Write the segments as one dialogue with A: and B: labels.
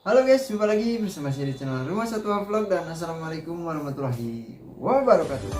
A: Halo guys, jumpa lagi bersama saya di channel Rumah Satwa Vlog dan assalamualaikum warahmatullahi wabarakatuh.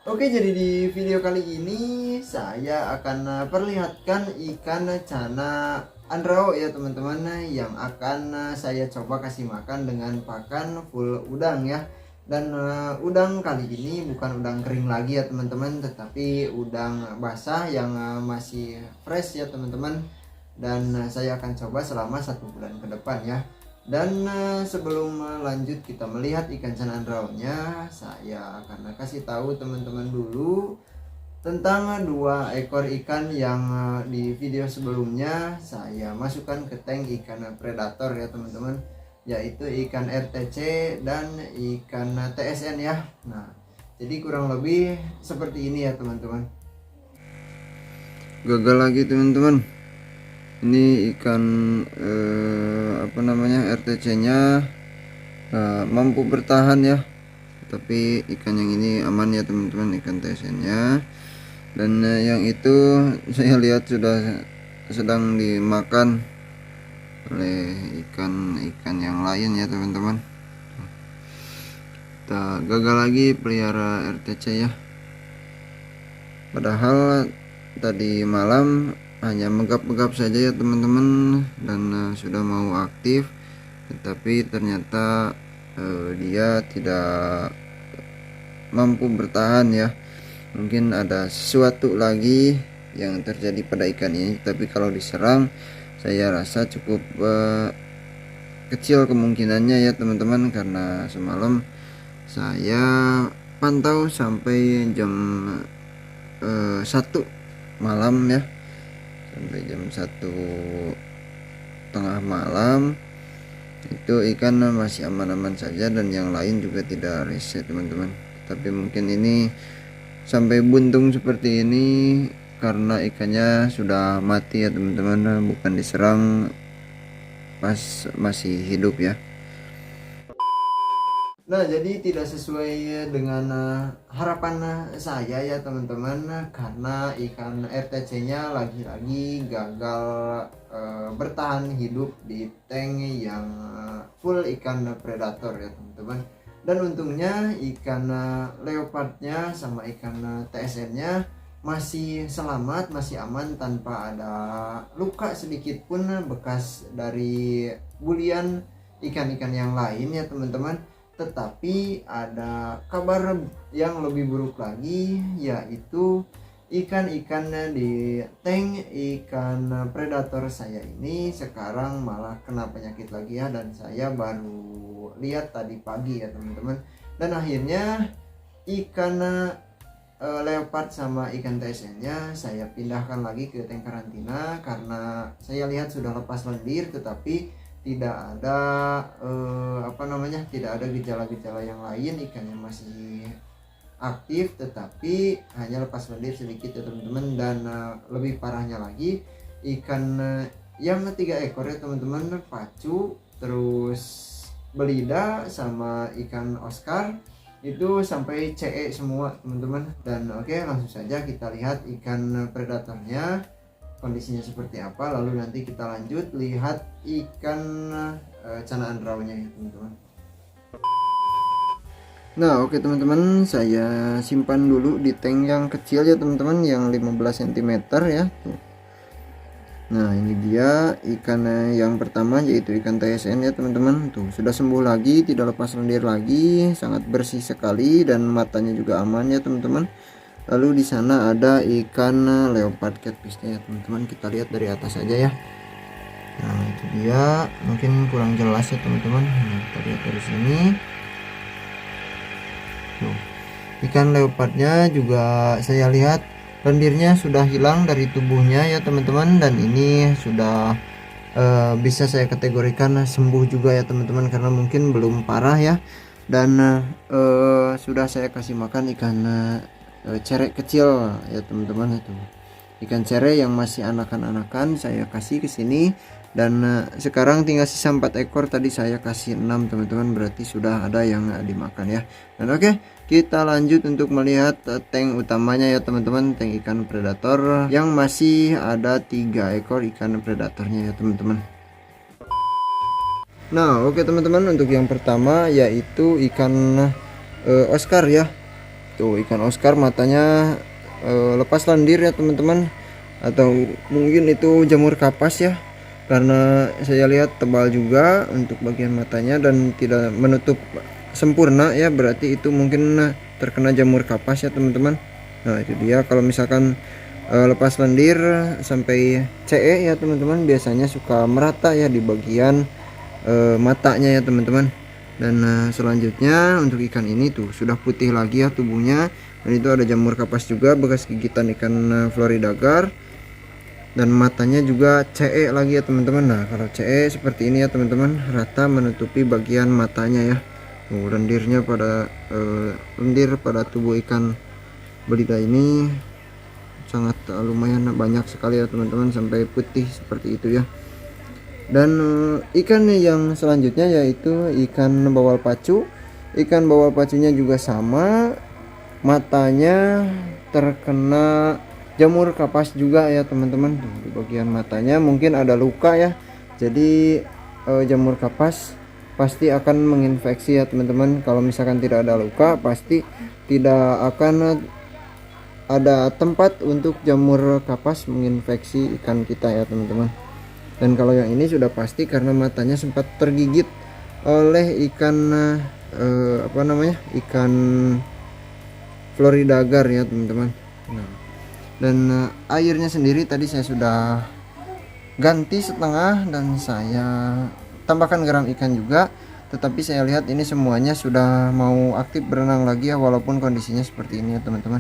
A: Oke, jadi di video kali ini saya akan perlihatkan ikan cana andrao ya teman-teman, yang akan saya coba kasih makan dengan pakan full udang ya. Dan udang kali ini bukan udang kering lagi ya teman-teman, tetapi udang basah yang masih fresh ya teman-teman. Dan saya akan coba selama 1 bulan ke depan ya. Dan sebelum lanjut kita melihat ikan canandraonya, saya akan kasih tahu teman-teman dulu tentang 2 ekor ikan yang di video sebelumnya saya masukkan ke tank ikan predator ya teman-teman, yaitu ikan RTC dan ikan TSN ya. Nah, jadi kurang lebih seperti ini ya teman-teman.
B: Gagal lagi teman-teman. Ini ikan apa namanya, RTC nya mampu bertahan ya, tapi ikan yang ini aman ya teman-teman, ikan TSN nya. Dan yang itu saya lihat sudah sedang dimakan oleh ikan-ikan yang lain ya teman-teman. Kita gagal lagi pelihara RTC ya, padahal tadi malam hanya megap-megap saja ya teman-teman, dan sudah mau aktif, tetapi ternyata dia tidak mampu bertahan ya. Mungkin ada sesuatu lagi yang terjadi pada ikan ini, tapi kalau diserang saya rasa cukup kecil kemungkinannya ya teman-teman, karena semalam saya pantau sampai jam 1 malam ya, sampai jam 1 tengah malam itu ikan masih aman-aman saja, dan yang lain juga tidak reset teman-teman. Tapi mungkin ini sampai buntung seperti ini karena ikannya sudah mati ya teman-teman, bukan diserang pas masih hidup ya.
A: Nah, jadi tidak sesuai dengan harapan saya ya teman-teman, karena ikan RTC-nya lagi-lagi gagal bertahan hidup di tank yang full ikan predator ya teman-teman. Dan untungnya ikan leopardnya sama ikan TSN-nya masih selamat, masih aman tanpa ada luka sedikit pun bekas dari bulian ikan-ikan yang lain ya teman-teman. Tetapi ada kabar yang lebih buruk lagi, yaitu ikan-ikan di tank ikan predator saya ini sekarang malah kena penyakit lagi ya. Dan saya baru lihat tadi pagi ya teman-teman. Dan akhirnya ikan leopard sama ikan TSN nya saya pindahkan lagi ke tank karantina, karena saya lihat sudah lepas lendir, tetapi tidak ada tidak ada gejala-gejala yang lain. Ikannya masih aktif, tetapi hanya lepas lendir sedikit ya teman-teman. Dan lebih parahnya lagi, ikan yang 3 ekor ya teman-teman, pacu, terus belida sama ikan Oscar itu sampai CE semua teman-teman. Dan oke, langsung saja kita lihat ikan predatornya kondisinya seperti apa, lalu nanti kita lanjut lihat ikan cana andraunya ya teman-teman.
B: Nah oke teman-teman, saya simpan dulu di tank yang kecil ya teman-teman, yang 15 cm ya tuh. Nah ini dia ikan yang pertama, yaitu ikan TSN ya teman-teman. Tuh sudah sembuh lagi, tidak lepas lendir lagi, sangat bersih sekali, dan matanya juga aman ya teman-teman. Lalu di sana ada ikan leopard catfishnya ya teman-teman, kita lihat dari atas saja ya. Nah itu dia, mungkin kurang jelas ya teman-teman. Nah, kita lihat dari sini. Tuh, ikan leopardnya juga saya lihat lendirnya sudah hilang dari tubuhnya ya teman-teman, dan ini sudah bisa saya kategorikan sembuh juga ya teman-teman, karena mungkin belum parah ya. Dan sudah saya kasih makan ikan cerek kecil ya teman-teman itu. ikan cere yang masih anakan-anakan saya kasih ke sini. Dan sekarang tinggal sisa 4 ekor, tadi saya kasih 6 teman-teman, berarti sudah ada yang dimakan ya. Dan oke, kita lanjut untuk melihat tank utamanya ya teman-teman, tank ikan predator yang masih ada 3 ekor ikan predatornya ya teman-teman. Nah oke teman-teman, untuk yang pertama yaitu ikan Oscar ya. Tuh ikan Oscar matanya lepas lendir ya teman-teman, atau mungkin itu jamur kapas ya, karena saya lihat tebal juga untuk bagian matanya dan tidak menutup sempurna ya, berarti itu mungkin terkena jamur kapas ya teman-teman. Nah itu dia, kalau misalkan lepas lendir sampai CE ya teman-teman, biasanya suka merata ya di bagian matanya ya teman-teman. Dan selanjutnya untuk ikan ini tuh sudah putih lagi ya tubuhnya, dan itu ada jamur kapas juga bekas gigitan ikan Florida Gar. Dan matanya juga CE lagi ya teman-teman. Nah kalau CE seperti ini ya teman-teman, rata menutupi bagian matanya ya. Lendirnya pada lendir pada tubuh ikan belida ini sangat lumayan banyak sekali ya teman-teman, sampai putih seperti itu ya. Dan ikan yang selanjutnya yaitu ikan bawal pacu. Ikan bawal pacunya juga sama, matanya terkena jamur kapas juga ya teman-teman. Di bagian matanya mungkin ada luka ya, jadi jamur kapas pasti akan menginfeksi ya teman-teman. Kalau misalkan tidak ada luka, pasti tidak akan ada tempat untuk jamur kapas menginfeksi ikan kita ya teman-teman. Dan kalau yang ini sudah pasti karena matanya sempat tergigit oleh ikan ikan Florida Gar ya teman-teman. Nah, dan airnya sendiri tadi saya sudah ganti setengah dan saya tambahkan garam ikan juga, tetapi saya lihat ini semuanya sudah mau aktif berenang lagi ya, walaupun kondisinya seperti ini ya teman-teman.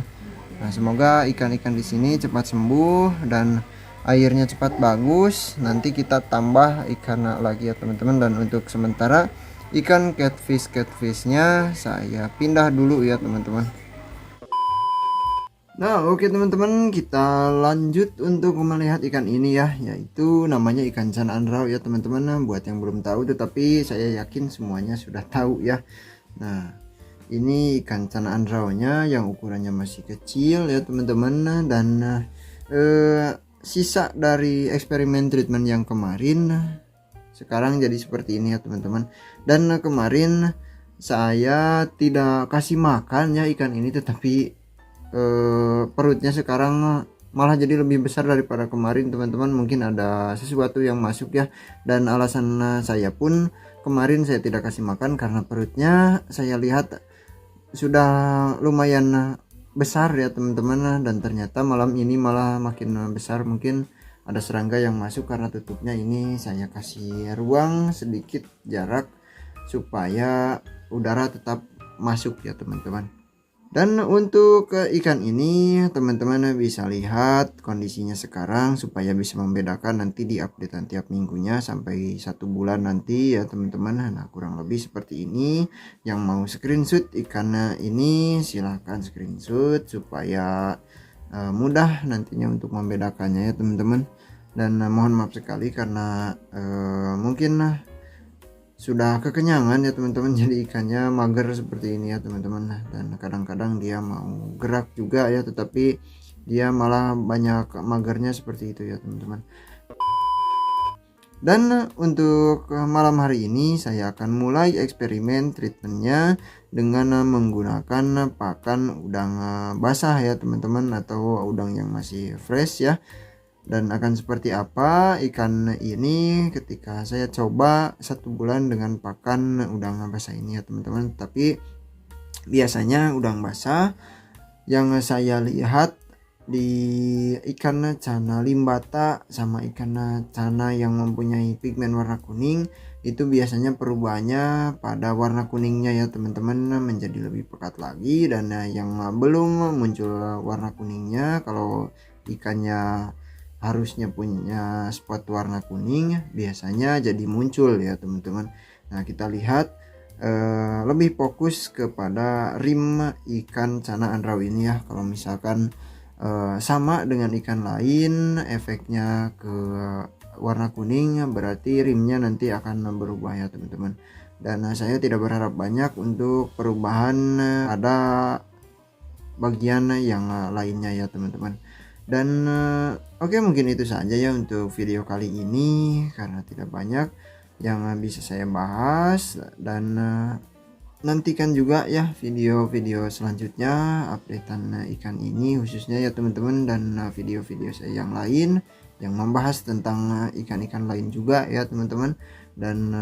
B: Nah semoga ikan-ikan di sini cepat sembuh dan airnya cepat bagus. Nanti kita tambah ikan lagi ya teman-teman. Dan untuk sementara ikan catfishnya saya pindah dulu ya teman-teman. Nah oke teman-teman, kita lanjut untuk melihat ikan ini ya, yaitu namanya ikan canaan raw ya teman-teman. Nah, buat yang belum tahu, tetapi saya yakin semuanya sudah tahu ya. Nah ini ikan canaan rawnya yang ukurannya masih kecil ya teman-teman. Dan sisa dari eksperimen treatment yang kemarin sekarang jadi seperti ini ya teman-teman. Dan kemarin saya tidak kasih makan ya ikan ini, tetapi perutnya sekarang malah jadi lebih besar daripada kemarin teman-teman. Mungkin ada sesuatu yang masuk ya, dan alasan saya pun kemarin saya tidak kasih makan karena perutnya saya lihat sudah lumayan besar ya teman-teman. Dan ternyata malam ini malah makin besar, mungkin ada serangga yang masuk karena tutupnya ini saya kasih ruang sedikit jarak supaya udara tetap masuk ya teman-teman. Dan untuk ikan ini teman-teman bisa lihat kondisinya sekarang supaya bisa membedakan nanti di updatean tiap minggunya sampai 1 bulan nanti ya teman-teman. Nah kurang lebih seperti ini. Yang mau screenshot ikan ini silahkan screenshot supaya mudah nantinya untuk membedakannya ya teman-teman. Dan mohon maaf sekali karena mungkin sudah kekenyangan ya teman-teman, jadi ikannya mager seperti ini ya teman-teman. Dan kadang-kadang dia mau gerak juga ya, tetapi dia malah banyak magernya seperti itu ya teman-teman. Dan untuk malam hari ini saya akan mulai eksperimen treatmentnya dengan menggunakan pakan udang basah ya teman-teman, atau udang yang masih fresh ya. Dan akan seperti apa ikan ini ketika saya coba 1 bulan dengan pakan udang basah ini ya teman-teman. Tapi biasanya udang basah yang saya lihat di ikan cana limbata sama ikan cana yang mempunyai pigmen warna kuning, itu biasanya perubahannya pada warna kuningnya ya teman-teman, menjadi lebih pekat lagi. Dan yang belum muncul warna kuningnya, kalau ikannya harusnya punya spot warna kuning, biasanya jadi muncul ya teman-teman. Nah kita lihat lebih fokus kepada rim ikan canaan raw ini ya. Kalau misalkan sama dengan ikan lain, efeknya ke warna kuning, berarti rimnya nanti akan berubah ya teman-teman. Dan saya tidak berharap banyak untuk perubahan pada bagian yang lainnya ya teman-teman. Dan oke, mungkin itu saja ya untuk video kali ini, karena tidak banyak yang bisa saya bahas. Dan nantikan juga ya video-video selanjutnya updatean ikan ini khususnya ya teman-teman, dan video-video saya yang lain yang membahas tentang ikan-ikan lain juga ya teman-teman. Dan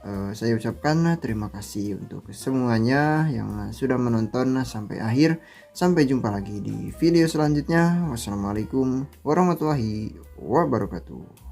B: saya ucapkan terima kasih untuk semuanya yang sudah menonton sampai akhir. Sampai jumpa lagi di video selanjutnya. Wassalamualaikum warahmatullahi wabarakatuh.